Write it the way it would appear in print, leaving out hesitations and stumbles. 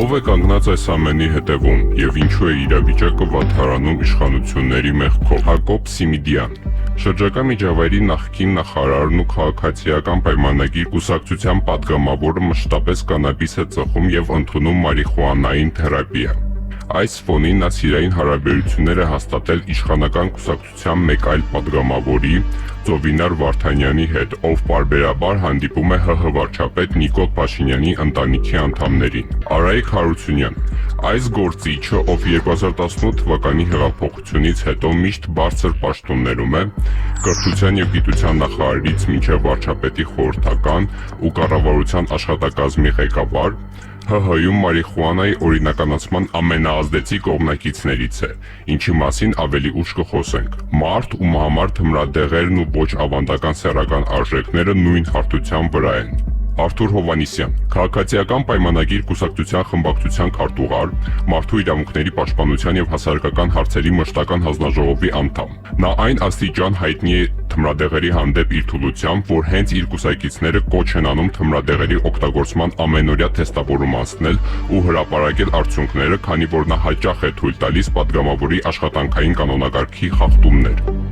Ով է կանգնած այս ամենի հետևում եւ ինչու է իրավիճակը վատթարանում իշխանությունների մեղքով։ Հակոբ Սիմիդյան, շրջակա միջավայրի նախկին նախարարն ու քաղաքացիական պայմանագիր կուսակցության պատգամավորը մշտապես կանաբիս է ծխում եւ ընդունում մարիխուանային թերապիա։ Այս ֆոնին նա սիրային հարաբերություններ է հաստատել իշխանական կուսակցության մեկ այլ պատգամավորի Ծովինար Վարդանյանի հետ, ով պարբերաբար հանդիպում է ՀՀ վարչապետ Նիկոլ Փաշինյանի ընտանիքի անդամներին։ Արայիկ Հարությունյան, այս գործիչը, ով 2018 թվականի հեղափոխությունից հետո միշտ բարձր պաշտոններում է, կրթության եւ գիտության նախարարից մինչեւ վարչապետի խորհրդական ու կառավարության աշխատակազմի ղեկավար, ՀՀ-ում մարիխուանայի օրինականացման ամենաազդեցիկ կողմնակիցներից է, ինչի մասին ավելի ուշ կխոսենք։ Մարդ, ում համար թմրադեղերն ու ոչ ավանդական սեռական արժեքները նույն հարթության վրա են։ Արթուր Հովհաննիսյան, քաղաքացիական պայմանագիր կուսակցության խմբակցության քարտուղար, մարդու իրավունքների պաշտպանության եւ հասարակական հարցերի մշտական հանձնաժողովի անդամ։ Նա այն աստիճան հայտնի է թմրադեղերի հանդեպ իր թուլությամբ, որ հենց իր կուսակիցները կոչ են անում թմրադեղերի օգտագործման ամենօրյա թեստավորում անցնել ու հրապարակել արդյունքները, քանի որ նա հաճախ է թույլ տալիս պատգամավորի աշխատանքային կանոնակարգի խախտումներ։